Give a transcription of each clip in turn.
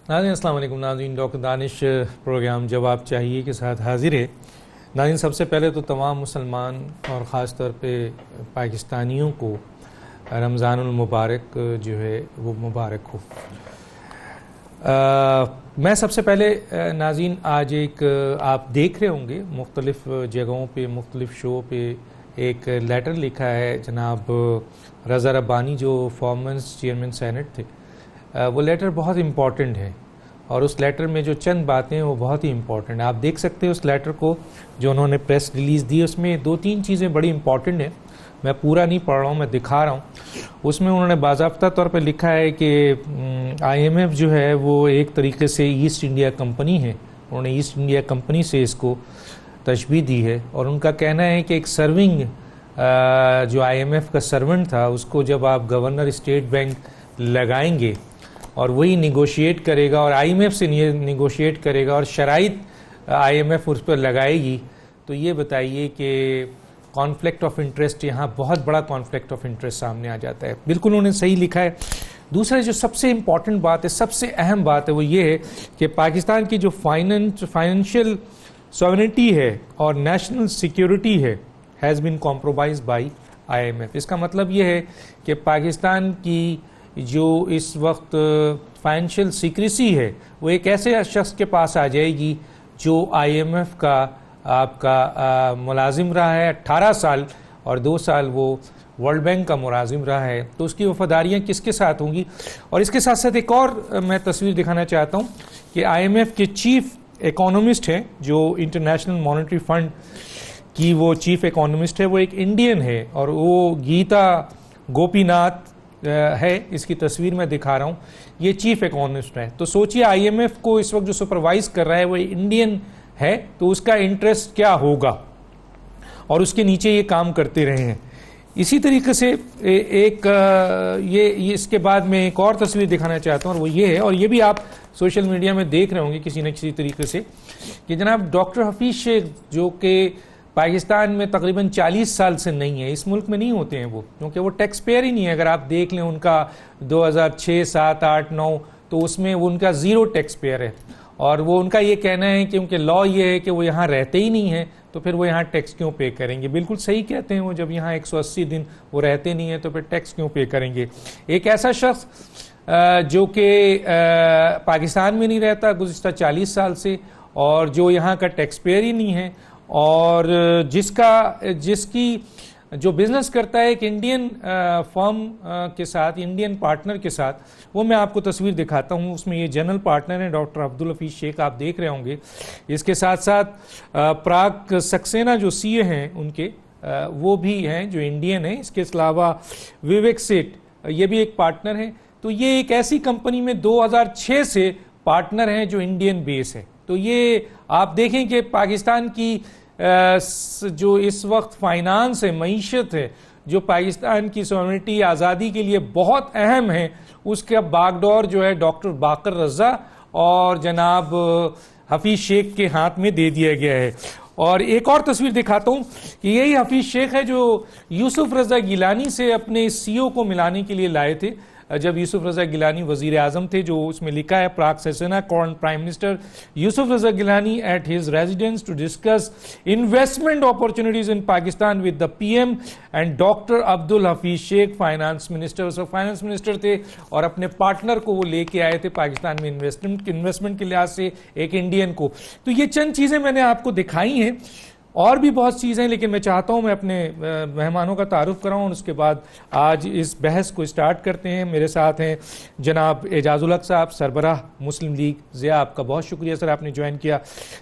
नाज़रीन अस्सलाम वालेकुम। नाज़रीन डॉक्टर दानिश प्रोग्राम जवाब चाहिए के साथ हाजिर है। नाज़रीन सबसे पहले तो तमाम मुसलमान और ख़ास तौर पे पाकिस्तानियों को रमज़ानुल मुबारक जो है वो मुबारक हो। मैं सबसे पहले नाज़रीन आज एक आप देख रहे होंगे मुख्तलिफ़ जगहों पे मुख्तलिफ़ शो पे एक लेटर लिखा है जनाब रज़ा रब्बानी जो फॉर्मर चेयरमैन सेनेट थे। वो लेटर बहुत इम्पॉर्टेंट है और उस लेटर में जो चंद बातें हैं वो बहुत ही इम्पॉर्टेंट है। आप देख सकते हैं उस लेटर को जो उन्होंने प्रेस रिलीज़ दी, उसमें दो तीन चीज़ें बड़ी इम्पॉर्टेंट हैं। मैं पूरा नहीं पढ़ रहा हूँ, मैं दिखा रहा हूँ। उसमें उन्होंने बाज़ाब्ता तौर पर लिखा है कि IMF जो है वो एक तरीके से ईस्ट इंडिया कंपनी है। उन्होंने ईस्ट इंडिया कंपनी से इसको तशबीह दी है और उनका कहना है कि एक सर्विंग जो IMF का सर्वेंट था उसको जब आप गवर्नर स्टेट बैंक लगाएंगे और वही निगोशिएट करेगा और IMF से निगोशिएट करेगा और शराइत IMF उस पर लगाएगी, तो ये बताइए कि कॉन्फ्लिक्ट ऑफ इंटरेस्ट, यहाँ बहुत बड़ा कॉन्फ्लिक्ट ऑफ इंटरेस्ट सामने आ जाता है। बिल्कुल उन्होंने सही लिखा है। दूसरा जो सबसे इम्पॉर्टेंट बात है, सबसे अहम बात है, वो ये है कि पाकिस्तान की जो फाइनेंशियल सॉवरेनिटी है और नेशनल सिक्योरिटी है has been compromised by IMF। इसका मतलब ये है कि पाकिस्तान की जो इस वक्त फाइनेंशियल सीक्रेसी है वो एक ऐसे शख्स के पास आ जाएगी जो IMF का आपका मुलाजिम रहा है 18 साल और 2 साल वो वर्ल्ड बैंक का मुलाजिम रहा है। तो उसकी वफादारियाँ किसके साथ होंगी। और इसके साथ साथ एक और मैं तस्वीर दिखाना चाहता हूँ कि IMF के चीफ इकोनॉमिस्ट हैं जो इंटरनेशनल मॉनेटरी फंड की वो चीफ इकोनॉमिस्ट है, वो एक इंडियन है और वो गीता गोपीनाथ है। इसकी तस्वीर मैं दिखा रहा हूँ, ये चीफ इकोनॉमिस्ट है। तो सोचिए IMF को इस वक्त जो सुपरवाइज कर रहा है वो इंडियन है, तो उसका इंटरेस्ट क्या होगा और उसके नीचे ये काम करते रहे हैं। इसी तरीके से एक ये इसके बाद में एक और तस्वीर दिखाना चाहता हूँ और वो ये है, और ये भी आप सोशल मीडिया में देख रहे होंगे किसी न किसी तरीके से, कि जनाब डॉक्टर हफीज शेख जो कि पाकिस्तान में तकरीबन 40 साल से नहीं है, इस मुल्क में नहीं होते हैं वो, क्योंकि वो टैक्स पेयर ही नहीं है। अगर आप देख लें उनका 2006, 7, 8, 9 तो उसमें वो उनका ज़ीरो टैक्स पेयर है। और वो उनका ये कहना है कि उनके लॉ ये है कि वो यहाँ रहते ही नहीं है तो फिर वो यहाँ टैक्स क्यों पे करेंगे। बिल्कुल सही कहते हैं वो, जब यहाँ 180 दिन वो रहते नहीं है तो फिर टैक्स क्यों पे करेंगे। एक ऐसा शख्स जो कि पाकिस्तान में नहीं रहता गुज़िश्ता 40 साल से और जो यहाँ का टैक्स पेयर ही नहीं है और जिसकी जो बिजनेस करता है एक इंडियन फर्म के साथ, इंडियन पार्टनर के साथ, वो मैं आपको तस्वीर दिखाता हूँ। उसमें ये जनरल पार्टनर है डॉक्टर अब्दुल हफीज शेख, आप देख रहे होंगे। इसके साथ साथ प्राग सक्सेना जो CA हैं उनके वो भी हैं जो इंडियन हैं। इसके अलावा विवेक सेठ ये भी एक पार्टनर है। तो ये एक ऐसी कंपनी में 2006 से पार्टनर हैं जो इंडियन बेस है। तो ये आप देखें कि पाकिस्तान की जो इस वक्त फाइनेंस है, मईशत है, जो पाकिस्तान की सॉवरेनिटी आज़ादी के लिए बहुत अहम है, उसका बागडोर जो है डॉक्टर बाकर रज़ा और जनाब हफीज शेख के हाथ में दे दिया गया है। और एक और तस्वीर दिखाता हूँ कि यही हफीज शेख है जो यूसुफ रज़ा गिलानी से अपने CEO को मिलाने के लिए लाए थे जब यूसुफ रज़ा गिलानी वजीर आजम थे। जो उसमें लिखा है प्राग सक्सेना कॉर्न prime minister Yousuf Raza Gilani at his residence to discuss investment opportunities in Pakistan with the PM and doctor Abdul Hafeez Shaikh finance minister. So finance minister थे और अपने पार्टनर को वो लेके आए थे पाकिस्तान में इन्वेस्टमेंट के लिहाज से एक इंडियन को। तो ये चंद चीज़ें मैंने आपको दिखाई हैं, और भी बहुत चीज़ें, लेकिन मैं चाहता हूं मैं अपने मेहमानों का तारुफ कराऊं और उसके बाद आज इस बहस को स्टार्ट करते हैं। मेरे साथ हैं जनाब एजाजुल हक साहब, सरबराह मुस्लिम लीग ज़िया, आपका बहुत शुक्रिया सर आपने ज्वाइन किया।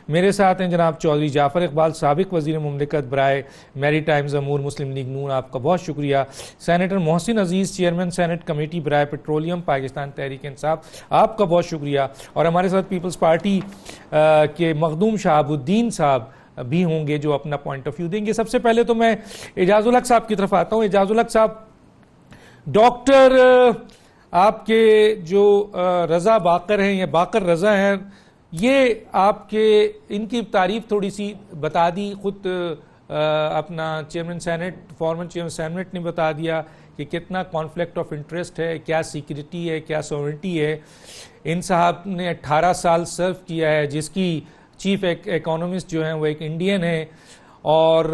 मेरे साथ हैं जनाब चौधरी जाफ़र इकबाल, साबिक वज़ीर मुमलिकत बराए मैरी टाइम्स अमूर मुस्लिम लीग नून, आपका बहुत शुक्रिया। Senator Mohsin Aziz, chairman senate committee बराए पेट्रोलियम पाकिस्तान तहरीक इंसाफ, आपका बहुत शुक्रिया। और हमारे साथ पीपल्स पार्टी के मखदूम शहाबुद्दीन साहब भी होंगे जो अपना पॉइंट ऑफ व्यू देंगे। सबसे पहले तो मैं एजाजुल हक साहब की तरफ आता हूं। एजाजुल हक साहब, डॉक्टर आपके जो रज़ा बाकर हैं या बाकर रज़ा हैं, ये आपके इनकी तारीफ थोड़ी सी बता दी, खुद अपना chairman senate, former chairman senate ने बता दिया कि कितना कॉन्फ्लिक्ट ऑफ इंटरेस्ट है, क्या सिक्योरिटी है, क्या सॉवरेनिटी है। इन साहब ने 18 साल सर्व किया है, जिसकी चीफ इकोनॉमिस्ट जो है वो एक इंडियन है, और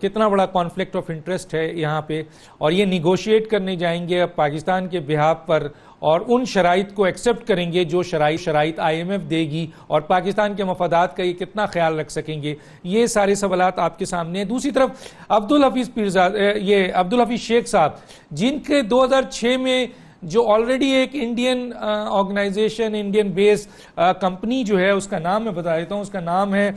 कितना बड़ा कॉन्फ्लिक्ट ऑफ इंटरेस्ट है यहाँ पे। और ये निगोशिएट करने जाएंगे अब पाकिस्तान के बिहाफ पर, और उन शराइत को एक्सेप्ट करेंगे जो शराइत IMF देगी, और पाकिस्तान के मफादात का ये कितना ख्याल रख सकेंगे। ये सारे सवालात आपके सामने हैं। दूसरी तरफ अब्दुल हफीज पीरजादा, ये अब्दुल हफीज शेख साहब, जिनके 2006 में जो ऑलरेडी एक Indian organisation, Indian based company जो है, उसका नाम मैं बता देता हूँ, उसका नाम है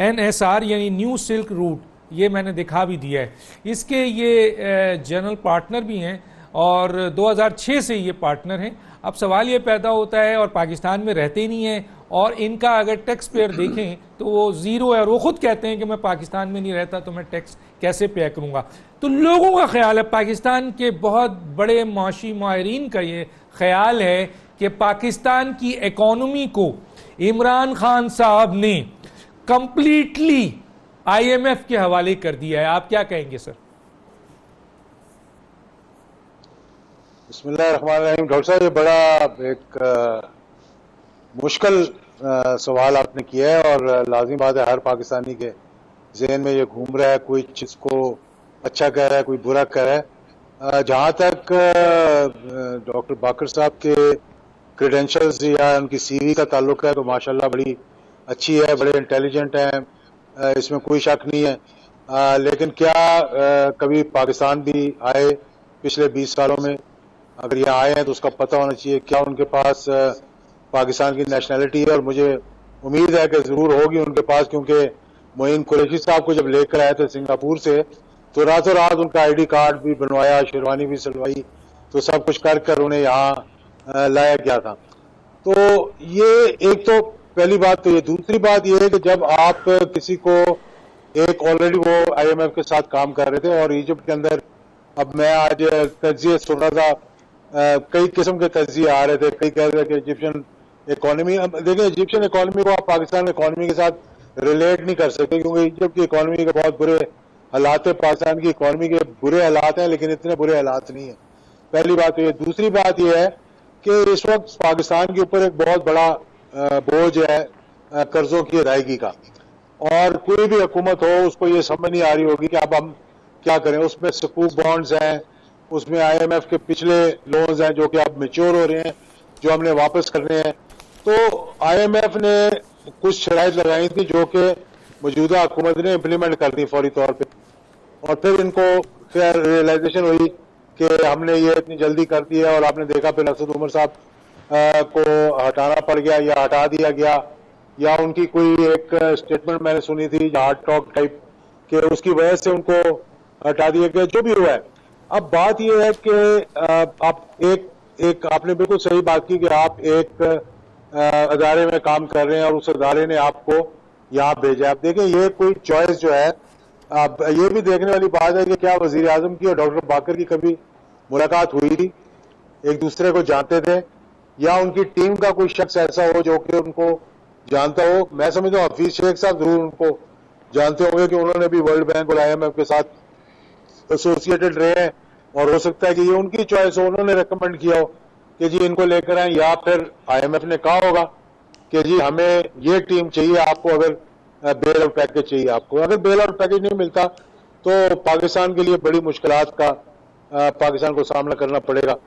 NSR यानी न्यू सिल्क रूट, ये मैंने दिखा भी दिया है। इसके ये जनरल पार्टनर भी हैं और 2006 से ये पार्टनर हैं। अब सवाल ये पैदा होता है, और पाकिस्तान में रहते ही नहीं है, और इनका अगर टैक्स पेयर देखें तो वो जीरो है, और वो खुद कहते हैं कि मैं पाकिस्तान में नहीं रहता तो मैं टैक्स कैसे पे करूंगा। तो लोगों का ख्याल है, पाकिस्तान के बहुत बड़े माशी माहिरीन का ये ख्याल है कि पाकिस्तान की इकोनॉमी को इमरान खान साहब ने कंप्लीटली IMF के हवाले कर दिया है। आप क्या कहेंगे सर? बिस्मिल्लाहिर्रहमानिर्रहीम। डॉक्टर साहब, ये बड़ा एक मुश्किल सवाल आपने किया है, और लाजिम बात है हर पाकिस्तानी के जहन में ये घूम रहा है, कोई चीज़ को अच्छा कह रहा है, कोई बुरा कह रहा है। जहाँ तक डॉक्टर बाकर साहब के क्रेडेंशियल्स या उनकी CV का ताल्लुक है तो माशाल्लाह बड़ी अच्छी है, बड़े इंटेलिजेंट हैं, इसमें कोई शक नहीं है। लेकिन क्या कभी पाकिस्तान भी आए पिछले 20 सालों में? अगर ये आए हैं तो उसका पता होना चाहिए क्या उनके पास पाकिस्तान की नेशनैलिटी है, और मुझे उम्मीद है कि ज़रूर होगी उनके पास, क्योंकि मोइन कुरैशी साहब को जब लेकर आए थे सिंगापुर से तो रातों रात उनका ID कार्ड भी बनवाया, शेरवानी भी सिलवाई, तो सब कुछ कर कर उन्हें यहाँ लाया गया था। तो ये एक तो पहली बात तो ये। दूसरी बात ये है कि जब आप किसी को एक ऑलरेडी वो IMF के साथ काम कर रहे थे, और इजिप्ट के अंदर, अब मैं आज तज्जिए सुन रहा था, कई किस्म के तज्जिए आ रहे थे, कई कह रहे थे कि इजिप्शियन इकोनॉमी, देखिए इजिप्शियन इकोनॉमी को आप पाकिस्तान इकोनॉमी के साथ रिलेट नहीं कर सकते, क्योंकि इजिप्ट की इकोनॉमी के बहुत बुरे हालात है, पाकिस्तान की इकोनॉमी के बुरे हालात हैं, लेकिन इतने बुरे हालात नहीं है। पहली बात तो ये। दूसरी बात ये है कि इस वक्त पाकिस्तान के ऊपर एक बहुत बड़ा बोझ है कर्जों की अदायगी का, और कोई भी हुकूमत हो उसको ये समझ नहीं आ रही होगी कि अब हम क्या करें। उसमें सकूक बॉन्ड्स हैं, उसमें IMF के पिछले लोन्स हैं जो कि अब मैच्योर हो रहे हैं, जो हमने वापस करने हैं। तो IMF ने कुछ शराइत लगाई थी जो कि मौजूदा हुकूमत ने इम्प्लीमेंट कर दी फौरी तौर पे, और फिर इनको फिर रियलाइजेशन हुई कि हमने ये इतनी जल्दी कर दी है, और आपने देखा फिर असद उमर साहब को हटाना पड़ गया या हटा दिया गया, या उनकी कोई एक स्टेटमेंट मैंने सुनी थी हार्ड टॉक टाइप कि उसकी वजह से उनको हटा दिया गया। जो भी हुआ है, अब बात यह है कि आप एक आपने बिल्कुल सही बात की कि आप एक अदारे में काम कर रहे हैं और उस अदारे ने आपको यहाँ भेजा। आप देखें, ये कोई चॉइस जो है, अब ये भी देखने वाली बात है कि क्या वजीर आजम की और डॉक्टर बाकर की कभी मुलाकात हुई थी, एक दूसरे को जानते थे, या उनकी टीम का कोई शख्स ऐसा हो जो कि उनको जानता हो। मैं समझता हूँ हफीज शेख साहब जरूर उनको जानते होंगे कि उन्होंने भी वर्ल्ड बैंक और IMF के साथ एसोसिएटेड रहे हैं, और हो सकता है कि ये उनकी चॉइस हो, उन्होंने रेकमेंड किया हो कि जी इनको लेकर आए, या फिर IMF ने कहा होगा कि जी हमें ये टीम चाहिए आपको, अगर बेल आउट पैकेज चाहिए आपको। अगर बेल आउट पैकेज नहीं मिलता तो पाकिस्तान के लिए बड़ी मुश्किलात का पाकिस्तान को सामना करना पड़ेगा।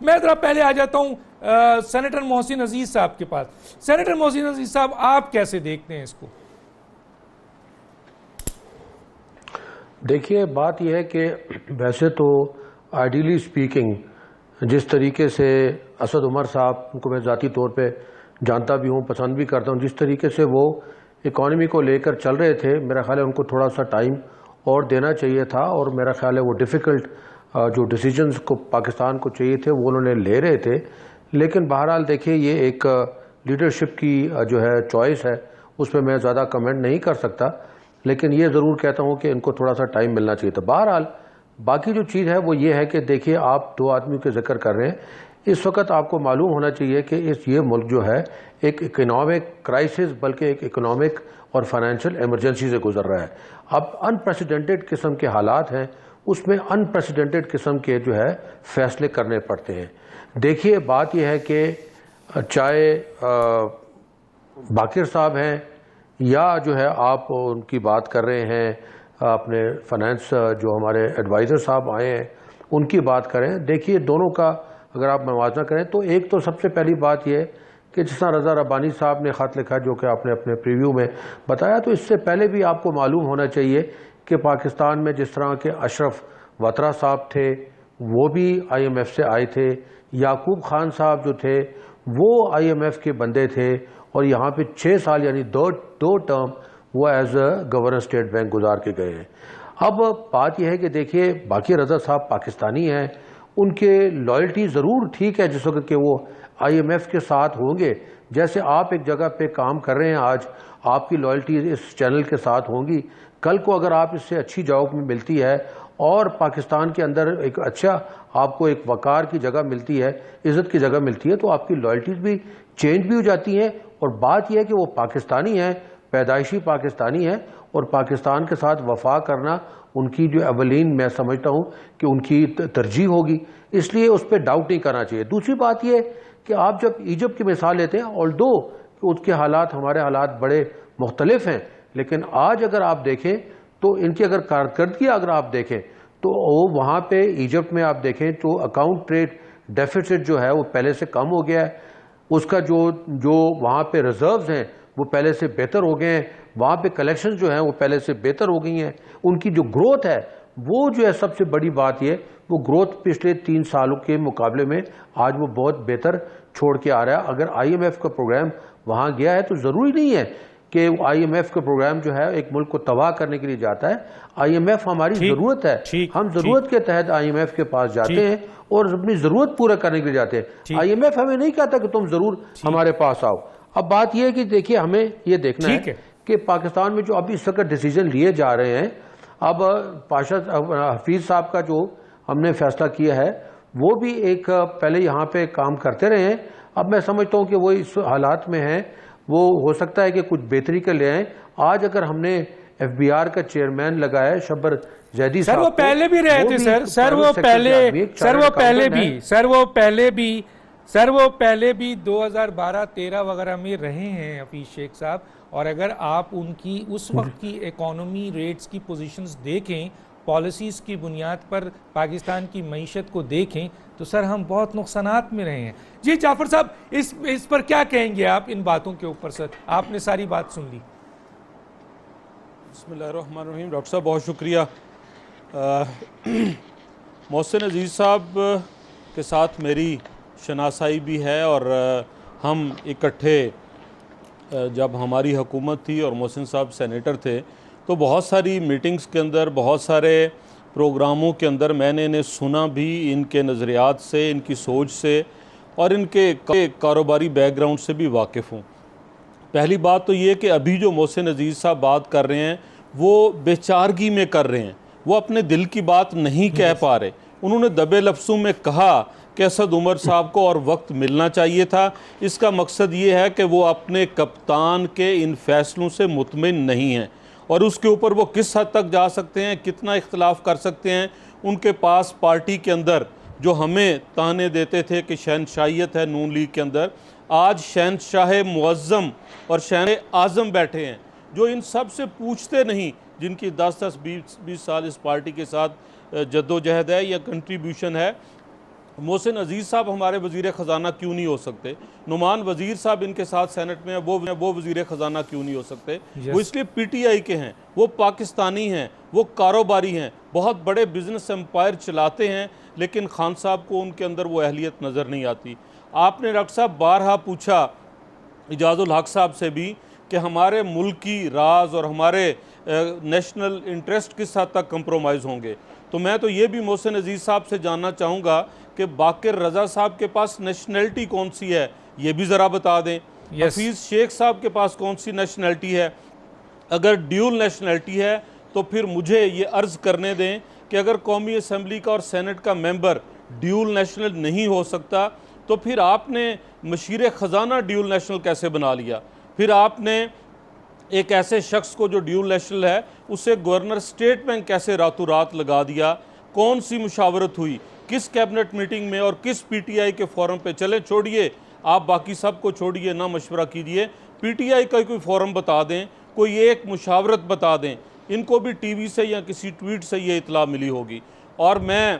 मैं जरा पहले आ जाता हूं सेनेटर मोहसिन अजीज साहब के पास। सेनेटर मोहसिन अजीज साहब, आप कैसे देखते हैं इसको? देखिए, बात यह है कि वैसे तो आइडियली स्पीकिंग जिस तरीके से असद उमर साहब, उनको मैं ज़ाती तौर पे जानता भी हूँ, पसंद भी करता हूँ, जिस तरीके से वो इकॉनमी को लेकर चल रहे थे, मेरा ख्याल है उनको थोड़ा सा टाइम और देना चाहिए था। और मेरा ख्याल है वो डिफ़िकल्ट जो डिसीजंस को पाकिस्तान को चाहिए थे वो उन्होंने ले रहे थे। लेकिन बहरहाल देखिए, ये एक लीडरशिप की जो है चॉइस है, उस पर मैं ज़्यादा कमेंट नहीं कर सकता, लेकिन ये ज़रूर कहता हूँ कि इनको थोड़ा सा टाइम मिलना चाहिए था। बहरहाल बाकी जो चीज़ है वो ये है कि देखिए, आप दो आदमियों के जिक्र कर रहे हैं। इस वक्त आपको मालूम होना चाहिए कि ये मुल्क जो है एक इकोनॉमिक क्राइसिस, बल्कि एक इकोनॉमिक और फाइनेंशियल इमरजेंसी से गुजर रहा है। अब अनप्रेसिडेंटेड किस्म के हालात हैं, उसमें अनप्रेसिडेंटेड किस्म के जो है फैसले करने पड़ते हैं। देखिए, बात यह है कि चाहे बाकिर साहब हैं या जो है आप उनकी बात कर रहे हैं, अपने फाइनेंस जो हमारे एडवाइज़र साहब आए हैं उनकी बात करें, देखिए दोनों का अगर आप मुवाजना करें तो एक तो सबसे पहली बात यह कि जिस तरह रज़ा रब्बानी साहब ने ख़त लिखा जो कि आपने अपने प्रीव्यू में बताया, तो इससे पहले भी आपको मालूम होना चाहिए कि पाकिस्तान में जिस तरह के अशरफ वतरा साहब थे वो भी IMF से आए थे, याकूब खान साहब जो थे वो IMF के बंदे थे और यहाँ पे 6 साल यानी दो टर्म वो as a governor state bank गुजार के गए हैं। अब बात यह है कि देखिए, बाकी रज़ा साहब पाकिस्तानी हैं, उनके लॉयल्टी ज़रूर ठीक है जिस वक्त के वो IMF के साथ होंगे। जैसे आप एक जगह पे काम कर रहे हैं आज, आपकी लॉयल्टी इस चैनल के साथ होंगी, कल को अगर आप इससे अच्छी जॉब में मिलती है और पाकिस्तान के अंदर एक अच्छा आपको एक वकार की जगह मिलती है, इज़्ज़त की जगह मिलती है, तो आपकी लॉयल्टीज़ भी चेंज भी हो जाती हैं। और बात यह है कि वो पाकिस्तानी हैं, पैदाइशी पाकिस्तानी हैं और पाकिस्तान के साथ वफा करना उनकी जो अवलीन मैं समझता हूँ कि उनकी तरजीह होगी, इसलिए उस पर डाउट नहीं करना चाहिए। दूसरी बात यह कि आप जब इजिप्ट की मिसाल लेते हैं, ऑल्दो उसके हालात हमारे हालात बड़े मुख्तलिफ हैं, लेकिन आज अगर आप देखें तो इनकी अगर कारकर्दगी अगर आप देखें तो वहाँ पे इजिप्ट में आप देखें तो अकाउंट ट्रेड डेफिसिट जो है वो पहले से कम हो गया है, उसका जो वहाँ पे रिजर्व्स हैं वो पहले से बेहतर हो गए हैं, वहाँ पे कलेक्शन जो हैं वो पहले से बेहतर हो गई हैं, उनकी जो ग्रोथ है वो जो है सबसे बड़ी बात ये वो ग्रोथ पिछले 3 सालों के मुकाबले में आज वो बहुत बेहतर छोड़ के आ रहा है। अगर IMF का प्रोग्राम वहाँ गया है तो ज़रूरी नहीं है कि IMF का प्रोग्राम जो है एक मुल्क को तबाह करने के लिए जाता है। IMF हमारी ज़रूरत है, हम ज़रूरत के तहत IMF के पास जाते हैं और अपनी ज़रूरत पूरा करने के लिए जाते हैं। IMF हमें नहीं कहता कि तुम ज़रूर हमारे पास आओ। अब बात यह है कि देखिए, हमें ये देखना है कि पाकिस्तान में जो अभी इस वक्त डिसीजन लिए जा रहे हैं, अब पाशा हफीज़ साहब का जो हमने फैसला किया है वो भी एक पहले यहाँ पे काम करते रहे हैं, अब मैं समझता हूँ कि वो इस हालात में हैं, वो हो सकता है कि कुछ बेहतरी कर ले आए। आज अगर हमने FBI का चेयरमैन लगाया शब्बर जैदी साहब, वो पहले भी रहे थे सर, वो पहले भी 2012-13 वगैरह में रहे हैं हफीज शेख साहब। और अगर आप उनकी उस वक्त की इकोनॉमी रेट्स की पोजीशंस देखें, पॉलिसीज़ की बुनियाद पर पाकिस्तान की मईशत को देखें तो सर हम बहुत नुकसानात में रहे हैं। जी जाफर साहब, इस पर क्या कहेंगे आप इन बातों के ऊपर? सर आपने सारी बात सुन ली। बिस्मिल्लाहिर्रहमानिर्रहीम। डॉक्टर साहब बहुत शुक्रिया। मोहसिन अजीज़ साहब के साथ मेरी शनासाई भी है और हम इकट्ठे जब हमारी हुकूमत थी और मोहसिन साहब सेनेटर थे तो बहुत सारी मीटिंग्स के अंदर, बहुत सारे प्रोग्रामों के अंदर मैंने इन्हें सुना भी, इनके नज़रियात से, इनकी सोच से और इनके कारोबारी बैकग्राउंड से भी वाकिफ़ हूँ। पहली बात तो ये कि अभी जो मोहसिन अजीज़ साहब बात कर रहे हैं वो बेचारगी में कर रहे हैं, वो अपने दिल की बात नहीं कह पा रहे। उन्होंने दबे लफ्ज़ों में कहा कि असद उमर साहब को और वक्त मिलना चाहिए था। इसका मकसद ये है कि वो अपने कप्तान के इन फैसलों से मुतमिन नहीं हैं और उसके ऊपर वो किस हद तक जा सकते हैं, कितना इख्तलाफ कर सकते हैं। उनके पास पार्टी के अंदर जो हमें ताने देते थे कि शहनशाहियत है नून लीग के अंदर, आज शहनशाह मुअज़्ज़म और शहनशाह आज़म बैठे हैं जो इन सब से पूछते नहीं, जिनकी 10-20 साल इस पार्टी के साथ जद्दोजहद है या कंट्रीब्यूशन है। मोहसिन अजीज़ साहब हमारे वज़ीर ख़जाना क्यों नहीं हो सकते? नुमान वज़ीर साहब इनके साथ सेनेट में है, वो वज़ीर ख़जाना क्यों नहीं हो सकते? वो इसलिए PTI के हैं, वो पाकिस्तानी हैं, वो कारोबारी हैं, बहुत बड़े बिजनेस एम्पायर चलाते हैं, लेकिन खान साहब को उनके अंदर वो अहलियत नज़र नहीं आती। आपने डॉक्टर साहब बारहा पूछा इजाज़ुल हक साहब से भी कि हमारे मुल्क की राज और हमारे नेशनल इंटरेस्ट किस हद तक कंप्रोमाइज़ होंगे, तो मैं तो ये भी मोहसिन अजीज़ साहब से जानना चाहूँगा कि बाकिर रज़ा साहब के पास नेशनलिटी कौन सी है, ये भी ज़रा बता दें। हफीज़ शेख साहब के पास कौन सी नेशनलिटी है? अगर ड्यूल नेशनलिटी है तो फिर मुझे ये अर्ज़ करने दें कि अगर कौमी असम्बली का और सेनेट का मेंबर ड्यूल नेशनल नहीं हो सकता तो फिर आपने मशीर ख़जाना ड्यूल नेशनल कैसे बना लिया? फिर आपने एक ऐसे शख्स को जो ड्यूल नेशनल है उसे गवर्नर स्टेट बैंक कैसे रातों रात लगा दिया? कौन सी मुशावरत हुई, किस कैबिनेट मीटिंग में और किस पीटीआई के फोरम पे? चले छोड़िए, आप बाकी सब को छोड़िए, ना मशवरा कीजिए, पीटीआई का कोई फोरम बता दें, कोई एक मुशावरत बता दें, इनको भी टीवी से या किसी ट्वीट से ये इतला मिली होगी। और मैं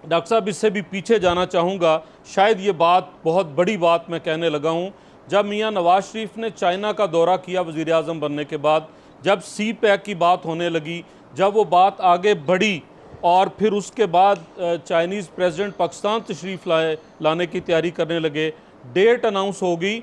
डॉक्टर साहब इससे भी पीछे जाना चाहूँगा, शायद ये बात बहुत बड़ी बात मैं कहने लगा हूँ। जब मियाँ नवाज शरीफ ने चाइना का दौरा किया वज़ीर आज़म बनने के बाद, जब सी पैक की बात होने लगी, जब वो बात आगे बढ़ी और फिर उसके बाद चाइनीज़ प्रेसिडेंट पाकिस्तान तशरीफ़ लाने की तैयारी करने लगे, डेट अनाउंस हो गई,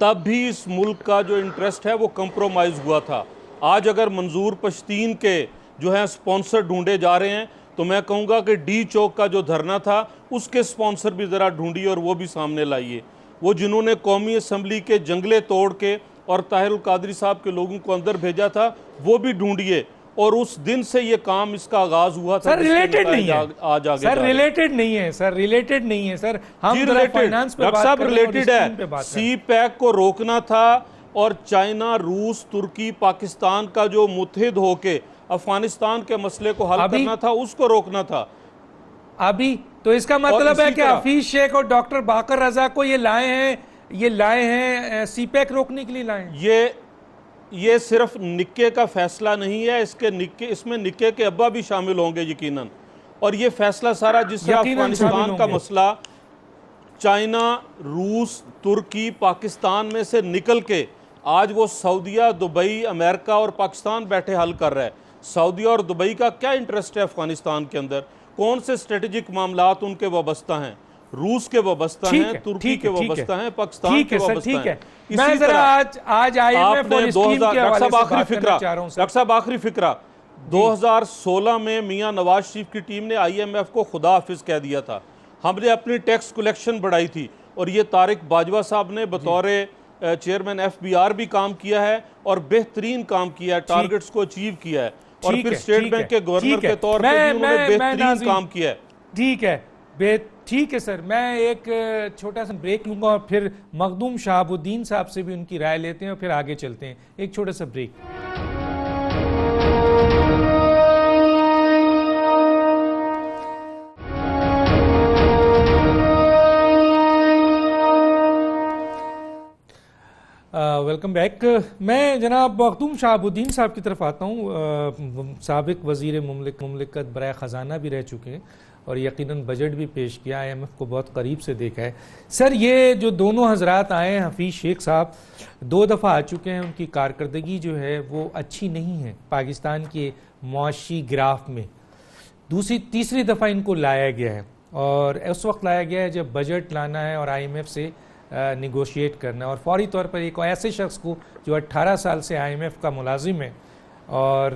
तब भी इस मुल्क का जो इंटरेस्ट है वो कंप्रोमाइज़ हुआ था। आज अगर मंजूर पश्तीन के जो है स्पॉन्सर ढूंढे जा रहे हैं तो मैं कहूँगा कि डी चौक का जो धरना था उसके स्पॉन्सर भी ज़रा ढूंढिए और वो भी सामने लाइए। वो जिन्होंने कौमी असम्बली के जंगले तोड़ के और ताहिरुल कादरी साहब के लोगों को अंदर भेजा था वो भी ढूंढिए। और उस दिन से ये काम इसका आगाज हुआ था। सर रिलेटेड नहीं है, आज आगे सर रिलेटेड नहीं है, सर रिलेटेड नहीं है सर, हम फाइनेंस पे बात कर रहे हैं, रिलेटेड है। सी पैक को रोकना था और चाइना, रूस, तुर्की, पाकिस्तान का जो मुत्हिद होके अफगानिस्तान के मसले को हल करना था, उसको रोकना था। अभी तो इसका मतलब है कि हफीज शेख और डॉक्टर बाकर रजा को ये लाए हैं सीपैक रोकने के लिए लाए हैं। ये सिर्फ निक्के का फैसला नहीं है, इसमें निक्के के अब्बा भी शामिल होंगे यकीनन। और ये फैसला सारा जिस अफगानिस्तान का मसला चाइना, रूस, तुर्की, पाकिस्तान में से निकल के आज वो सऊदीया, दुबई, अमेरिका और पाकिस्तान बैठे हल कर रहा है। सऊदी और दुबई का क्या इंटरेस्ट है अफगानिस्तान के अंदर? कौन से स्ट्रेटेजिक मामलात उनके वाबस्ता हैं? रूस के वाबस्ता हैं, तुर्की के वाबस्ता हैं, पाकिस्तान के वाबस्ता हैं। मैं जरा आज IMF और स्कीम के हवाले से बात करना चाह रहा हूं। डॉक्टर साहब आखिरी फिक्रा, 2016 में मियां नवाज शरीफ की टीम ने IMF को खुदा हाफिज कह दिया था। हमने अपनी टैक्स कलेक्शन बढ़ाई थी और ये तारिक बाजवा साहब ने बतौर चेयरमैन FBR भी काम किया है और बेहतरीन काम किया है, टारगेट्स को अचीव किया है। और फिर स्टेट बैंक के गवर्नर के तौर पर भी उन्होंने बेहतरीन काम किया है। ठीक है सर, मैं एक छोटा सा ब्रेक लूंगा और फिर मखदूम शहाबुद्दीन साहब से भी उनकी राय लेते हैं और फिर आगे चलते हैं। एक छोटा सा ब्रेक। Welcome back. मैं जनाब मखदूम शहाबुद्दीन साहब की तरफ आता हूँ। साबिक वज़ीर मुमलिकत बराए ख़जाना भी रह चुके हैं और यकीनन बजट भी पेश किया, IMF को बहुत करीब से देखा है। सर ये जो दोनों हजरात आए हैं, हफीज शेख साहब 2 दफ़ा आ चुके हैं, उनकी कारकर्दगी जो है वो अच्छी नहीं है पाकिस्तान के मुआशी ग्राफ में। तीसरी दफ़ा इनको लाया गया है और उस वक्त लाया गया है जब बजट लाना है और IMF से निगोशिएट करना है। और फौरी तौर पर एक ऐसे शख्स को जो 18 साल से IMF का मुलाजिम है और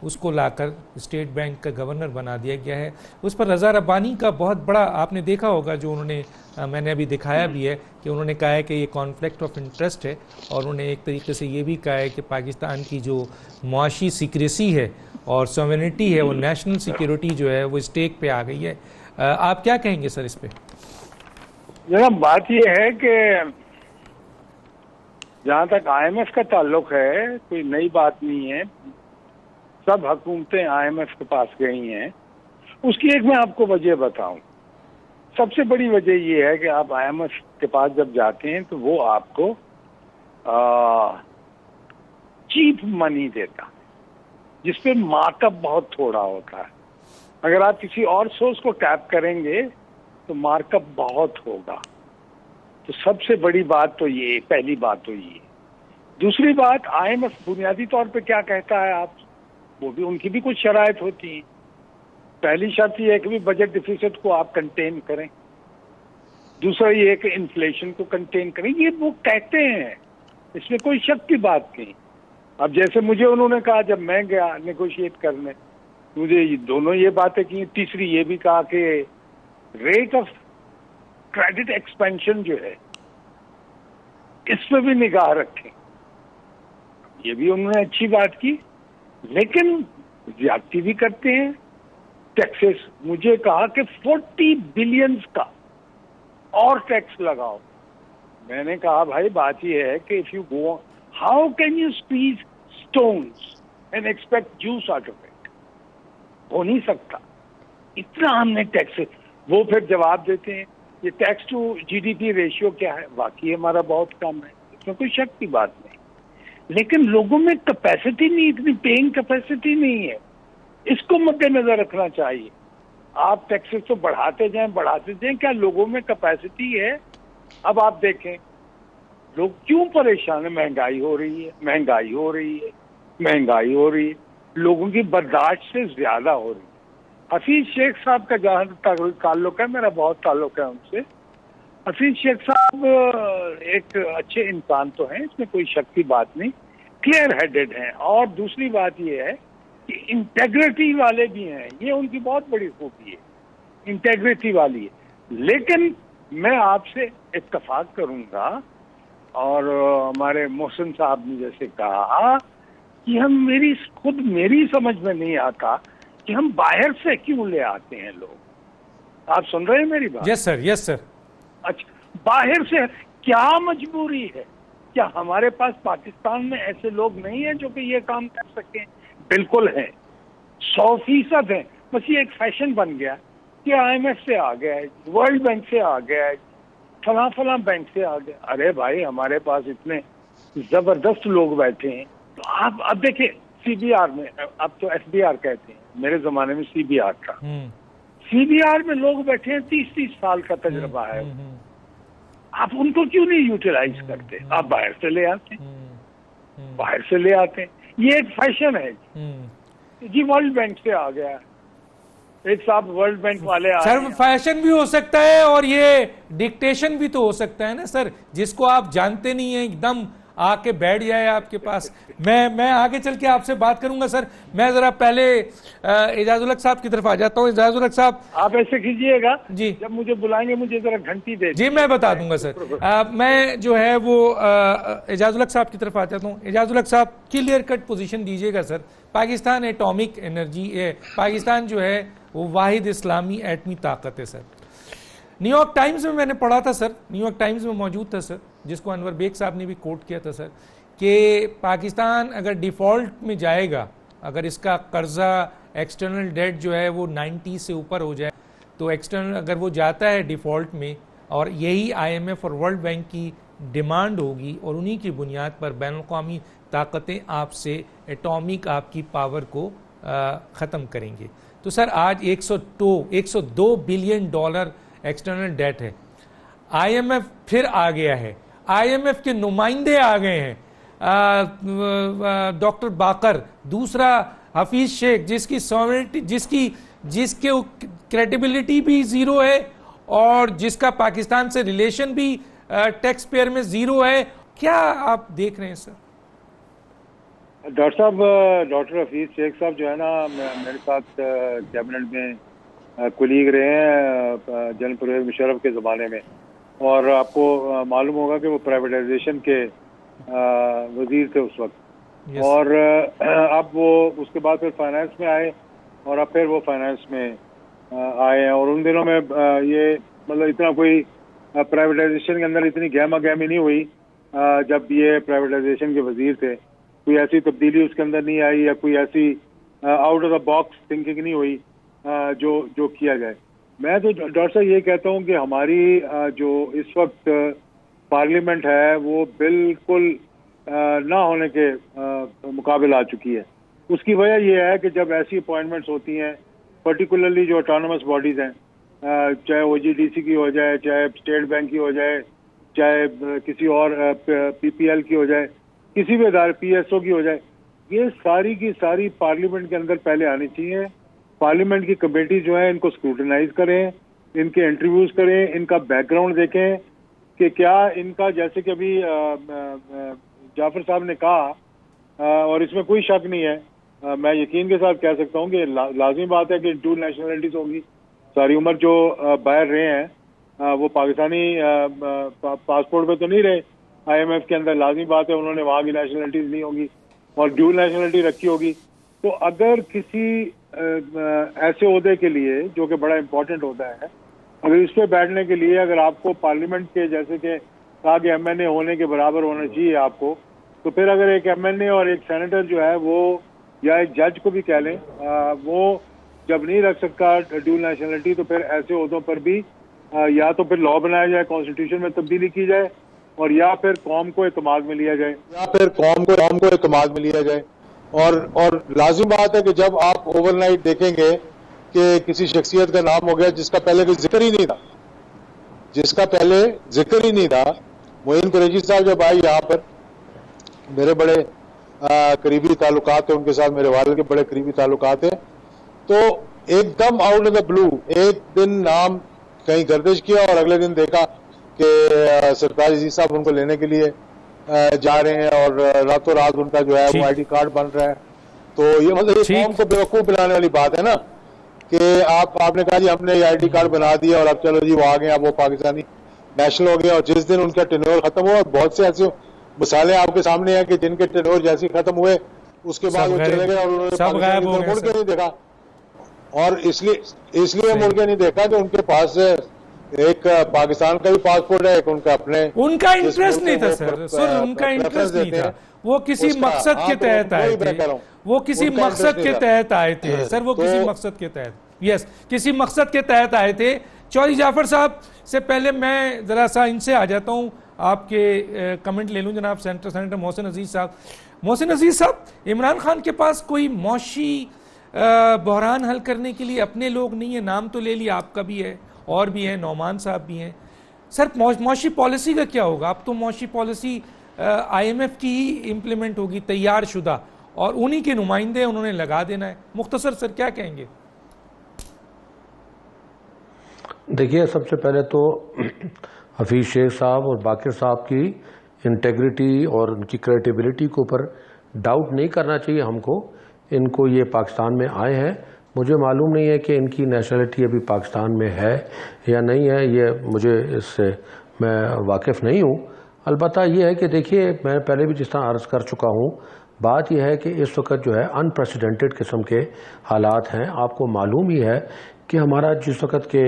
उसको लाकर स्टेट बैंक का गवर्नर बना दिया गया है। उस पर रज़ा रब्बानी का बहुत बड़ा, आपने देखा होगा जो उन्होंने, मैंने अभी दिखाया भी है कि उन्होंने कहा है कि ये कॉन्फ्लिक्ट ऑफ इंटरेस्ट है और उन्होंने एक तरीके से ये भी कहा है कि पाकिस्तान की जो मुआशी सिक्रेसी है और सॉवरेनिटी है, वो नेशनल सिक्योरिटी जो है वो स्टेक पे आ गई है। आप क्या कहेंगे सर इस पे? जनाब बात यह है कि जहाँ तक IMF का ताल्लुक है, कोई नई बात नहीं है, सब हुकूमतें IMF के पास गई हैं। उसकी एक मैं आपको वजह बताऊं। सबसे बड़ी वजह यह है कि आप IMF के पास जब जाते हैं तो वो आपको चीप मनी देता, जिसपे मार्कअप बहुत थोड़ा होता है। अगर आप किसी और सोर्स को टैप करेंगे तो मार्कअप बहुत होगा। तो सबसे बड़ी बात तो ये, पहली बात तो ये। दूसरी बात, IMF बुनियादी तौर पे क्या कहता है, आप वो भी, उनकी भी कुछ शराइत होती हैं। पहली शर्त ये है कि भी बजट डिफिसिट को आप कंटेन करें। दूसरा ये है कि इन्फ्लेशन को कंटेन करें। ये वो कहते हैं, इसमें कोई शक की बात नहीं। अब जैसे मुझे उन्होंने कहा जब मैं गया नेगोशिएट करने, मुझे दोनों ये बातें की। तीसरी ये भी कहा कि रेट ऑफ क्रेडिट एक्सपेंशन जो है इस पर भी निगाह रखें। ये भी उन्होंने अच्छी बात की। लेकिन ज्यादती भी करते हैं। टैक्सेस, मुझे कहा कि 40 बिलियंस का और टैक्स लगाओ। मैंने कहा भाई बात यह है कि if you go, how can you squeeze stones and expect juice out of it? हो नहीं सकता। इतना हमने टैक्सेस, वो फिर जवाब देते हैं ये टैक्स टू जीडीपी रेशियो क्या है, वाकई हमारा बहुत कम है, इसमें कोई शक की बात नहीं, लेकिन लोगों में कैपेसिटी नहीं, इतनी पेइंग कैपेसिटी नहीं है। इसको मद्देनजर रखना चाहिए। आप टैक्सेस तो बढ़ाते जाएं, क्या लोगों में कैपेसिटी है? अब आप देखें लोग क्यों परेशान है, महंगाई हो रही है, महंगाई हो रही है, महंगाई हो रही है, लोगों की बर्दाश्त से ज्यादा हो रही है। हफीज शेख साहब का जहां ताल्लुक है, मेरा बहुत ताल्लुक है उनसे। हफीज शेख साहब एक अच्छे इंसान तो हैं, इसमें कोई शक की बात नहीं, क्लियर हेडेड हैं, और दूसरी बात यह है कि इंटेग्रिटी वाले भी हैं, ये उनकी बहुत बड़ी खूबी है, इंटेग्रिटी वाली है। लेकिन मैं आपसे इत्तफाक करूंगा, और हमारे मोहसिन साहब ने जैसे कहा कि हम मेरी समझ में नहीं आता कि हम बाहर से क्यों ले आते हैं लोग। आप सुन रहे हैं मेरी बात? Yes sir, yes sir. अच्छा, बाहर से क्या मजबूरी है? क्या हमारे पास पाकिस्तान में ऐसे लोग नहीं हैं जो कि ये काम कर सकें? बिल्कुल है, 100% है। बस ये एक फैशन बन गया कि IMF से आ गया है, वर्ल्ड बैंक से आ गया है, फला बैंक से आ गया। अरे भाई, हमारे पास इतने जबरदस्त लोग बैठे हैं। तो आप अब देखिए CBR में, अब तो SBR कहते हैं, मेरे जमाने में CBR था। CBR में लोग बैठे हैं, 30-30 साल का तजुर्बा है। आप उनको क्यों नहीं यूटिलाइज करते? आप बाहर से ले आते हैं, बाहर से ले आते हैं। ये एक फैशन है जी, वर्ल्ड बैंक से आ गया, एक साहब वर्ल्ड बैंक वाले आए सर। फैशन भी हो सकता है और ये डिक्टेशन भी तो हो सकता है ना सर, जिसको आप जानते नहीं है, एकदम आके बैठ जाए आपके पास। मैं आगे चल के आपसे बात करूंगा सर। मैं जरा पहले एजाजुल हक साहब की तरफ आ जाता हूँ। एजाजुल हक साहब, आप ऐसे कीजिएगा जी, जब मुझे बुलाएंगे मुझे जरा घंटी दे जी, मैं बता दूंगा सर। मैं जो है वो एजाजुल हक साहब की तरफ आ जाता हूँ। एजाजुल हक साहब, क्लियर कट पोजीशन दीजिएगा sir. Pakistan atomic energy, Pakistan जो है वो वाहिद इस्लामी एटमी ताकत है सर। न्यूयॉर्क टाइम्स में मैंने पढ़ा था सर, न्यूयॉर्क टाइम्स में मौजूद था सर, जिसको अनवर बेग साहब ने भी कोट किया था सर, कि पाकिस्तान अगर डिफ़ॉल्ट में जाएगा, अगर इसका कर्जा एक्सटर्नल डेट जो है वो 90 से ऊपर हो जाए, तो एक्सटर्नल अगर वो जाता है डिफ़ॉल्ट में, और यही IMF और वर्ल्ड बैंक की डिमांड होगी, और उन्हीं की बुनियाद पर बैनुल-अक़वामी ताकतें आपसे एटॉमिक आपकी पावर को ख़त्म करेंगे। तो सर आज 102 बिलियन डॉलर एक्सटर्नल डेट है। IMF फिर आ गया है, IMF के नुमाइंदे आ गए हैं, डॉक्टर बाकर, दूसरा हफीज शेख, जिसकी सॉवरेनिटी, जिसके क्रेडिबिलिटी भी जीरो है, और जिसका पाकिस्तान से रिलेशन भी टैक्स पेयर में जीरो है। क्या आप देख रहे हैं सर? डॉक्टर साहब, डॉक्टर हफीज शेख साहब जो है ना, मेरे साथ कैबिनेट में कुलीग रहे हैं जनरल परवेज मुशर्रफ के ज़माने में, और आपको मालूम होगा कि वो प्राइवेटाइजेशन के वजीर थे उस वक्त। और अब वो उसके बाद फिर फाइनेंस में आए, और अब फिर वो फाइनेंस में आए हैं। और उन दिनों में ये मतलब इतना कोई प्राइवेटाइजेशन के अंदर इतनी गहमा गहमी नहीं हुई जब ये प्राइवेटाइजेशन के वजीर थे। कोई ऐसी तब्दीली उसके अंदर नहीं आई, या कोई ऐसी out of the box thinking नहीं हुई जो किया जाए। मैं तो डॉक्टर साहब ये कहता हूँ कि हमारी जो इस वक्त पार्लियामेंट है वो बिल्कुल ना होने के मुकाबिल आ चुकी है। उसकी वजह यह है कि जब ऐसी अपॉइंटमेंट्स होती हैं, पर्टिकुलरली जो ऑटोनमस बॉडीज़ हैं, चाहे OGDC की हो जाए, चाहे स्टेट बैंक की हो जाए, चाहे किसी और PPL की हो जाए, किसी भी इदारे PSO की हो जाए, ये सारी की सारी पार्लियामेंट के अंदर पहले आनी चाहिए। पार्लियामेंट की कमेटी जो है इनको स्क्रूटनाइज करें, इनके इंटरव्यूज करें, इनका बैकग्राउंड देखें कि क्या इनका, जैसे कि अभी जाफर साहब ने कहा, और इसमें कोई शक नहीं है, मैं यकीन के साथ कह सकता हूँ कि लाजमी बात है कि 2 नेशनलिटीज होंगी। सारी उम्र जो बाहर रहे हैं वो पाकिस्तानी पासपोर्ट पे तो नहीं रहे, IMF के अंदर लाजमी बात है उन्होंने वहाँ की नेशनलिटीज नहीं होंगी, और ड्यूल नेशनलिटी रखी होगी। तो अगर किसी ऐसे ओहदे के लिए जो कि बड़ा इंपॉर्टेंट होता है, अगर इस पे बैठने के लिए अगर आपको पार्लियामेंट के जैसे कि कहा कि MNA होने के बराबर होना चाहिए आपको, तो फिर अगर एक MNA और एक सेनेटर जो है वो या एक जज को भी कह लें वो जब नहीं रख सकता ड्यूल नेशनलिटी, तो फिर ऐसे ओहदों पर भी या तो फिर लॉ बनाया जाए, कॉन्स्टिट्यूशन में तब्दीली की जाए, और या फिर कौम को इत्मीनान में लिया जाए, इत्मीनान में लिया जाए। और लाजिम बात है कि जब आप ओवरनाइट देखेंगे कि किसी शख्सियत का नाम हो गया जिसका पहले कोई जिक्र ही नहीं था, मोइन कुरैशी साहब जब आए यहाँ पर, मेरे बड़े करीबी ताल्लुकात थे उनके साथ, मेरे वालिद के बड़े करीबी ताल्लुकात थे, तो एकदम आउट ऑफ द ब्लू एक दिन नाम कहीं गर्दिश किया और अगले दिन देखा कि सरताज अजीज साहब उनको लेने के लिए जा रहे हैं और रातों रात उनका जो है वो ID कार्ड बन रहा है। तो ये मतलब इस कौम को बेवकूफ बनाने वाली बात है ना कि आपने कहा जी हमने ID कार्ड बना दिया और अब चलो जी वो आ गए, अब वो पाकिस्तानी नेशनल हो गया, और जिस दिन उनका टेन्योर खत्म हुआ, बहुत से ऐसे मिसालें आपके सामने हैं कि जिनके टेन्योर जैसे खत्म हुए उसके बाद वो चले गए और उन्होंने मुड़ के नहीं देखा, और इसलिए मुड़ के नहीं देखा कि उनके पास एक पाकिस्तान का भी पासपोर्ट है, एक उनका अपने, उनका इंटरेस्ट नहीं था सर, उनका इंटरेस्ट नहीं था, वो किसी मकसद के तहत आए थे, वो किसी मकसद के तहत आए थे सर, वो किसी मकसद के तहत, यस किसी मकसद के तहत आए थे। चौधरी जाफर साहब से पहले मैं जरा सा इनसे आ जाता हूं, आपके कमेंट ले लूं जनाब सेनेटर मोहसिन अजीज साहब। मोहसिन अजीज साहब, इमरान खान के पास कोई मौशी बहरान हल करने के लिए अपने लोग नहीं है, नाम तो ले लिया आपका भी है और भी है, नौमान साहब भी हैं सर, मौशी पॉलिसी का क्या होगा? अब तो मौशी पॉलिसी IMF की ही इम्प्लीमेंट होगी, तैयार शुदा, और उन्हीं के नुमाइंदे उन्होंने लगा देना है। मुख्तसर सर क्या कहेंगे? देखिए, सबसे पहले तो हफीज शेख साहब और बाकिर साहब की इंटेग्रिटी और उनकी क्रेडिबिलिटी के ऊपर डाउट नहीं करना चाहिए हमको। इनको ये पाकिस्तान में आए हैं, मुझे मालूम नहीं है कि इनकी नेशनलिटी अभी पाकिस्तान में है या नहीं है, ये मुझे इससे मैं वाकिफ़ नहीं हूँ। अलबत्ता ये है कि देखिए, मैं पहले भी जिस तरह अर्ज़ कर चुका हूँ, बात यह है कि इस वक्त जो है अनप्रेसिडेंटेड किस्म के हालात हैं। आपको मालूम ही है कि हमारा जिस वक्त के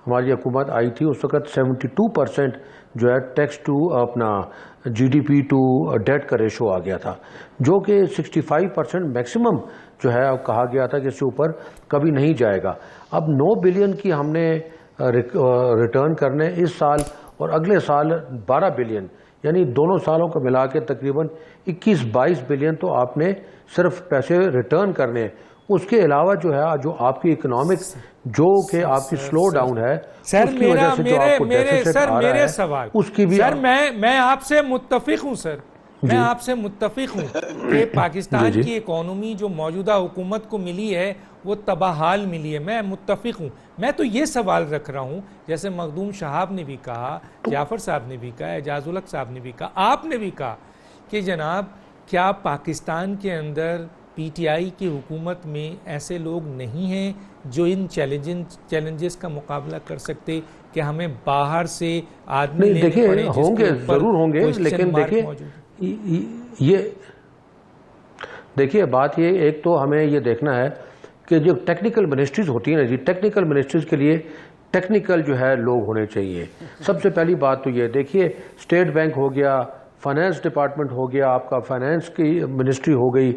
हमारी हुकूमत आई थी उस वक्त 72% जो है टैक्स टू अपना GDP टू डेट का रेशो आ गया था, जो कि 65% मैक्सिमम जो है अब कहा गया था कि इससे ऊपर कभी नहीं जाएगा। अब 9 बिलियन की हमने रिटर्न करने इस साल, और अगले साल 12 बिलियन, यानी दोनों सालों को मिला के तकरीबन 21-22 बिलियन तो आपने सिर्फ पैसे रिटर्न करने। उसके अलावा जो है जो आपकी इकोनॉमिक जो कि आपकी स्लो डाउन है सर, उसकी वजह से जो आपको डेफिसिट आ रहा है, सवाल उसकी भी सर मैं आपसे मुत्तफिक हूं सर, मैं आपसे मुत्तफिक हूं कि पाकिस्तान की इकोनॉमी जो मौजूदा हुकूमत को मिली है वो तबाहाल मिली है, मैं मुत्तफिक हूं। मैं तो ये सवाल रख रहा हूं, जैसे मखदूम शहाब ने भी कहा, जाफर साहब ने भी कहा, एजाजुल हक साहब ने भी कहा, आपने भी कहा कि जनाब क्या पाकिस्तान के अंदर PTI की हुकूमत में ऐसे लोग नहीं हैं जो इन चैलेंजेस का मुकाबला कर सकते कि हमें बाहर से आदमी लेने देखिए पड़े? होंगे, जरूर होंगे, लेकिन देखिए देखिए बात ये, एक तो हमें ये देखना है कि जो टेक्निकल मिनिस्ट्रीज होती है ना जी, टेक्निकल मिनिस्ट्रीज के लिए टेक्निकल जो है लोग होने चाहिए। सबसे पहली बात तो ये देखिए, स्टेट बैंक हो गया, फाइनेंस डिपार्टमेंट हो गया, आपका फाइनेंस की मिनिस्ट्री हो गई,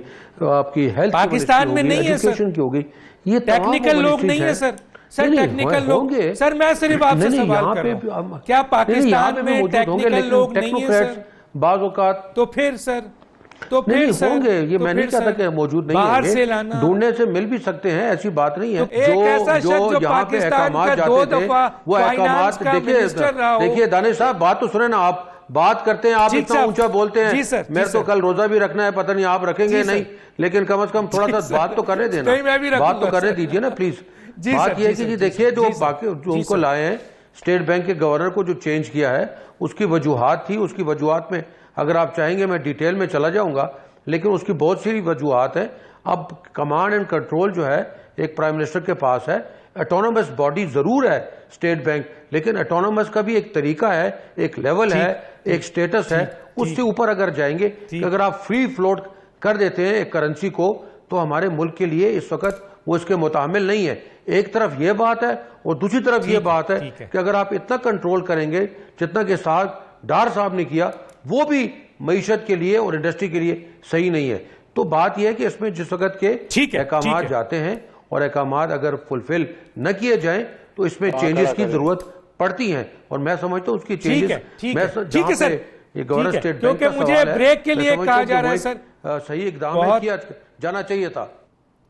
आपकी हेल्थ पाकिस्तान में नहीं है, एजुकेशन की हो गई, ये टेक्निकल लोग नहीं है सर। सर टेक्निकल लोग, सर मैं सिर्फ आपसे सवाल कर रहा हूं, क्या पाकिस्तान में टेक्निकल लोग नहीं है सर? बाज़ औक़ात तो फिर सर होंगे, ये मैं नहीं कहता कि मौजूद नहीं बाहर से लाना, ढूंढने से मिल भी सकते हैं, ऐसी बात नहीं है। जो यहाँ पे अहकामात जाते थे वो अहकामात देखिए दानिश साहब, बात तो सुने ना, आप बात करते हैं, आप इतना ऊंचा बोलते हैं, मेरे तो कल रोजा भी रखना है, पता नहीं आप रखेंगे नहीं, लेकिन कम से कम थोड़ा सा बात तो करने देना, बात तो करने दीजिए ना प्लीज। बात यह है कि जी देखिए, जो बाकी जो उनको लाए हैं, स्टेट बैंक के गवर्नर को जो चेंज किया है, उसकी वजूहात थी, उसकी वजूहात में अगर आप चाहेंगे मैं डिटेल में चला जाऊंगा, लेकिन उसकी बहुत सी वजूहात है। अब कमांड एंड कंट्रोल जो है एक प्राइम मिनिस्टर के पास है, ऑटोनोमस बॉडी जरूर है स्टेट बैंक, लेकिन ऑटोनोमस का भी एक तरीका है, एक लेवल है, एक स्टेटस है, उससे ऊपर अगर जाएंगे, अगर आप फ्री फ्लोट कर देते हैं एक करेंसी को, तो हमारे मुल्क के लिए इस वक्त वो इसके मुतामिल नहीं है। एक तरफ ये बात है और दूसरी तरफ ये बात है कि अगर आप इतना कंट्रोल करेंगे जितना के साथ डार साहब ने किया, वो भी मईशत के लिए और इंडस्ट्री के लिए सही नहीं है। तो बात यह है कि इसमें जिस वक्त के अहकाम जाते हैं और अहकाम अगर फुलफिल न किए जाएं तो इसमें चेंजेस की जरूरत पड़ती हैं, और मैं समझता हूँ उसकी चेंजेस ठीक है सर, ये गवर्नर स्टेट बैंक क्योंकि मुझे ब्रेक के लिए कहा जा रहा है सर, सही इकदाम किया जाना चाहिए था।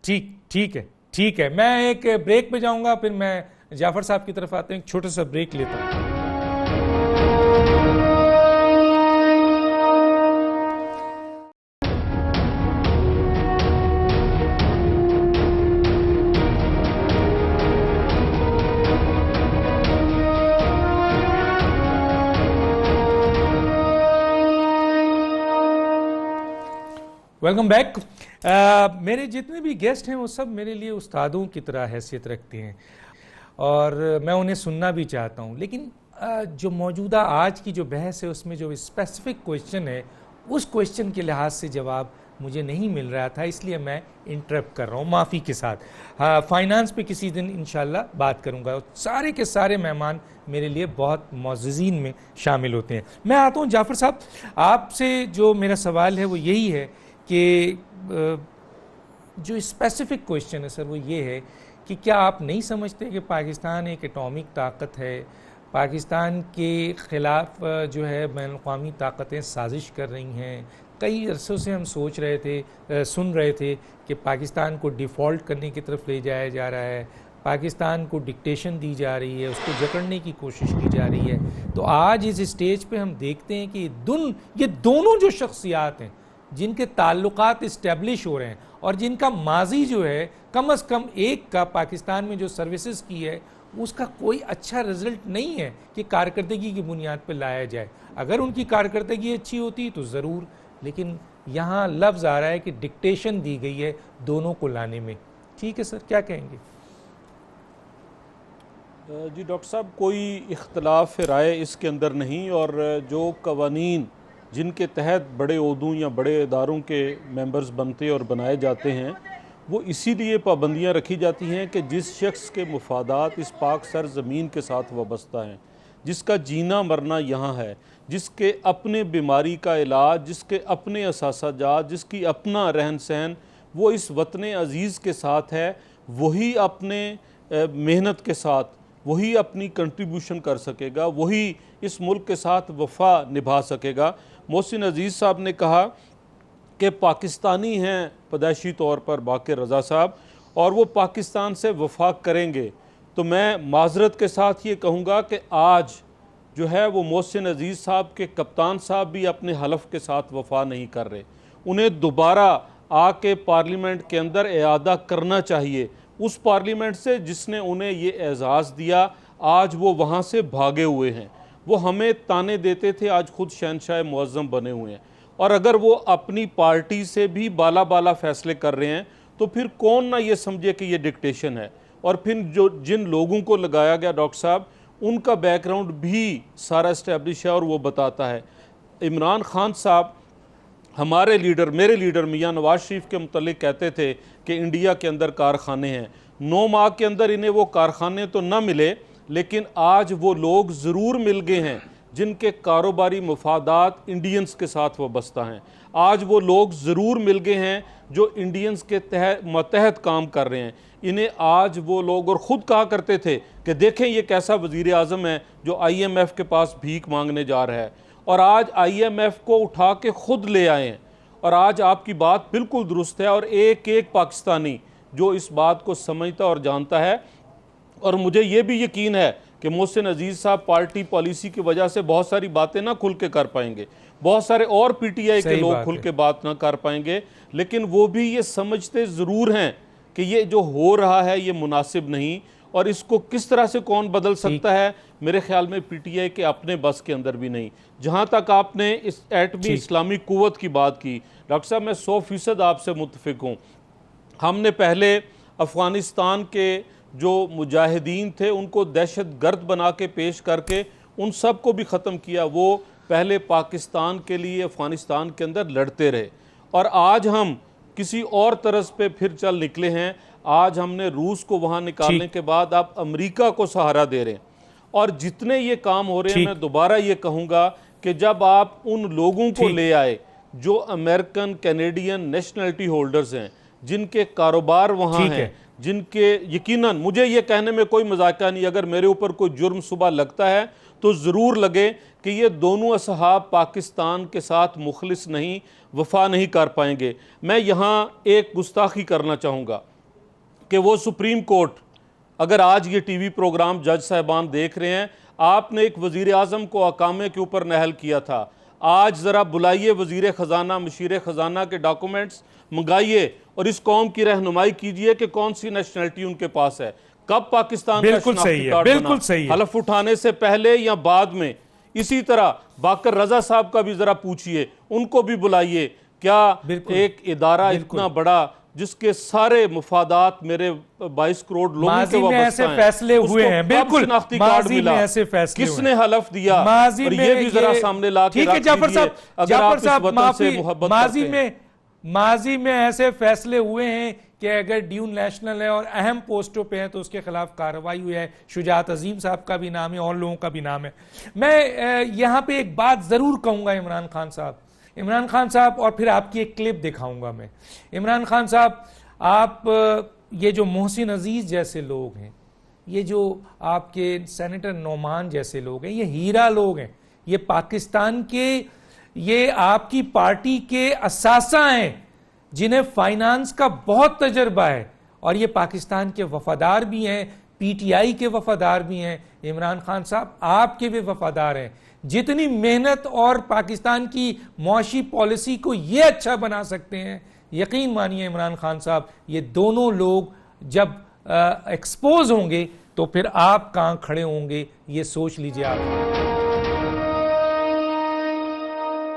ठीक है, मैं एक ब्रेक पे जाऊंगा, फिर मैं जाफर साहब की तरफ आते हैं, एक छोटा सा ब्रेक लेता हूं। Welcome back. मेरे जितने भी गेस्ट हैं वो सब मेरे लिए उस्तादों की तरह हैसियत रखते हैं और मैं उन्हें सुनना भी चाहता हूं, लेकिन जो मौजूदा आज की जो बहस है उसमें जो स्पेसिफिक क्वेश्चन है उस क्वेश्चन के लिहाज से जवाब मुझे नहीं मिल रहा था, इसलिए मैं इंटरप्ट कर रहा हूं माफ़ी के साथ। हाँ, फाइनेंस पे किसी दिन इंशाल्लाह बात करूंगा। सारे के सारे मेहमान मेरे लिए बहुत मौजूदीन में शामिल होते हैं। मैं आता हूं जाफर साहब, आपसे जो मेरा सवाल है वो यही है कि जो स्पेसिफिक क्वेश्चन है सर वो ये है कि क्या आप नहीं समझते कि पाकिस्तान एक एटॉमिक ताकत है, पाकिस्तान के ख़िलाफ़ जो है बैनुल-अक़वामी ताकतें साजिश कर रही हैं। कई अरसों से हम सोच रहे थे, सुन रहे थे कि पाकिस्तान को डिफ़ॉल्ट करने की तरफ ले जाया जा रहा है, पाकिस्तान को डिक्टेशन दी जा रही है, उसको जकड़ने की कोशिश की जा रही है। तो आज इस स्टेज पे हम देखते हैं कि ये दोनों जो शख्सियात हैं जिनके ताल्लुकात इस्टेब्लिश हो रहे हैं और जिनका माजी जो है कम से कम एक का पाकिस्तान में जो सर्विसेज की है उसका कोई अच्छा रिजल्ट नहीं है कि कारकर्दगी की बुनियाद पर लाया जाए। अगर उनकी कारकर्दगी अच्छी होती तो ज़रूर, लेकिन यहाँ लफ्ज़ आ रहा है कि डिक्टेशन दी गई है दोनों को लाने में। ठीक है सर, क्या कहेंगे? जी डॉक्टर साहब, कोई इख्तलाफ राय इसके अंदर नहीं, और जो कवानीन जिनके तहत बड़े ओहदों या बड़े इदारों के मेंबर्स बनते और बनाए जाते हैं वो इसीलिए पाबंदियां रखी जाती हैं कि जिस शख्स के मुफादात इस पाक सर ज़मीन के साथ वाबस्ता हैं, जिसका जीना मरना यहाँ है, जिसके अपने बीमारी का इलाज, जिसके अपने असासाजात, जिसकी अपना रहन सहन वो इस वतन अज़ीज़ के साथ है, वही अपने मेहनत के साथ वही अपनी कंट्रीब्यूशन कर सकेगा, वही इस मुल्क के साथ वफ़ा निभा सकेगा। मोहसिन अज़ीज़ साहब ने कहा कि पाकिस्तानी हैं पैदाइशी तौर पर बाक़िर रज़ा साहब, और वो पाकिस्तान से वफ़ा करेंगे। तो मैं माज़रत के साथ ये कहूँगा कि आज जो है वो मोहसिन अज़ीज़ साहब के कप्तान साहब भी अपने हलफ के साथ वफ़ा नहीं कर रहे। उन्हें दोबारा आके पार्लियामेंट के अंदर इआदा करना चाहिए उस पार्लियामेंट से जिसने उन्हें ये एजाज़ दिया। आज वो वहाँ से भागे हुए हैं, वो हमें ताने देते थे, आज खुद शहनशाह मुअज़्ज़म बने हुए हैं। और अगर वो अपनी पार्टी से भी बाला बाला फैसले कर रहे हैं तो फिर कौन ना ये समझे कि ये डिक्टेशन है। और फिर जिन लोगों को लगाया गया डॉक्टर साहब, उनका बैकग्राउंड भी सारा इस्टेब्लिश है और वो बताता है। इमरान खान साहब हमारे लीडर, मेरे लीडर मियाँ नवाज शरीफ के मुतल्लिक कहते थे कि इंडिया के अंदर कारखाने हैं। 9 माह के अंदर इन्हें वो कारखाने तो ना मिले, लेकिन आज वो लोग ज़रूर मिल गए हैं जिनके कारोबारी मफादात इंडियंस के साथ वाबस्ता हैं। आज वो लोग ज़रूर मिल गए हैं जो इंडियंस के मतहत काम कर रहे हैं। इन्हें आज वो लोग, और ख़ुद कहा करते थे कि देखें ये कैसा वज़ीर आज़म है जो IMF के पास भीख मांगने जा रहा है, और आज IMF को उठा के ख़ुद ले आए हैं। और आज आपकी बात बिल्कुल दुरुस्त है, और एक एक पाकिस्तानी जो इस बात को समझता और जानता है। और मुझे ये भी यकीन है कि मोहसिन अज़ीज़ साहब पार्टी पॉलिसी की वजह से बहुत सारी बातें ना खुल के कर पाएंगे, बहुत सारे और PTI के लोग खुल के बात ना कर पाएंगे, लेकिन वो भी ये समझते ज़रूर हैं कि ये जो हो रहा है ये मुनासिब नहीं, और इसको किस तरह से कौन बदल सकता है, मेरे ख्याल में PTI के अपने बस के अंदर भी नहीं। जहाँ तक आपने इस एटमी इस्लामी कुव्वत की बात की डॉक्टर साहब, मैं 100% आपसे मुत्तफिक हूँ। हमने पहले अफ़गानिस्तान के जो मुजाहिदीन थे उनको दहशत गर्द बना के पेश करके उन सब को भी ख़त्म किया। वो पहले पाकिस्तान के लिए अफ़गानिस्तान के अंदर लड़ते रहे, और आज हम किसी और तरस पे फिर चल निकले हैं। आज हमने रूस को वहां निकालने के बाद आप अमेरिका को सहारा दे रहे हैं। और जितने ये काम हो रहे हैं, मैं दोबारा ये कहूंगा कि जब आप उन लोगों को ले आए जो अमेरिकन कैनेडियन नेशनलिटी होल्डर्स हैं, जिनके कारोबार वहां हैं, जिनके यकीनन मुझे ये कहने में कोई मजाका नहीं, अगर मेरे ऊपर कोई जुर्म सुबह लगता है तो ज़रूर लगे कि ये दोनों असहाब पाकिस्तान के साथ मुखलिस नहीं, वफा नहीं कर पाएंगे। मैं यहाँ एक गुस्ताखी करना चाहूँगा कि वो सुप्रीम कोर्ट, अगर आज ये टीवी प्रोग्राम जज साहबान देख रहे हैं, आपने एक वज़ीर आज़म को अकामे के ऊपर नहल किया था। आज ज़रा बुलाइए वज़ीर ख़जाना, मशीर ख़जाना के डॉक्यूमेंट्स मंगाइए और इस कौम की रहनुमाई कीजिए कि कौन सी नेशनलिटी उनके पास है, कब पाकिस्तान का शनाख्ती कार्ड बना, हलफ उठाने से पहले या बाद में। इसी तरह बाकर रजा साहब का भी जरा पूछिए, उनको भी बुलाइए। क्या एक इदारा इतना बड़ा जिसके सारे मुफादात मेरे 22 करोड़ लोगों के वाबस्ता हैं, फैसले हुए हैं, बिल्कुल शनाख्ती कार्ड मिला, ऐसे फैसले किसने हलफ दिया, और ये भी जरा सामने ला के रख दीजिए अगर आप इस वतन से मोहब्बत करते हैं। माजी में ऐसे फैसले हुए हैं कि अगर ड्यून नेशनल है और अहम पोस्टों पे है तो उसके खिलाफ कार्रवाई हुई है। शुजात अजीम साहब का भी नाम है और लोगों का भी नाम है। मैं यहाँ पे एक बात जरूर कहूंगा इमरान खान साहब, और फिर आपकी एक क्लिप दिखाऊंगा मैं। इमरान खान साहब, आप ये जो मोहसिन अजीज जैसे लोग हैं, ये जो आपके सेनेटर नोमान जैसे लोग हैं, ये हीरा लोग हैं, ये पाकिस्तान के, ये आपकी पार्टी के असासा हैं जिन्हें फाइनेंस का बहुत तजर्बा है, और ये पाकिस्तान के वफादार भी हैं, पीटीआई के वफादार भी हैं। इमरान खान साहब आपके भी वफादार हैं। जितनी मेहनत और पाकिस्तान की मुआशी पॉलिसी को ये अच्छा बना सकते हैं, यकीन मानिए इमरान खान साहब, ये दोनों लोग जब एक्सपोज होंगे तो फिर आप कहां खड़े होंगे, ये सोच लीजिए आप।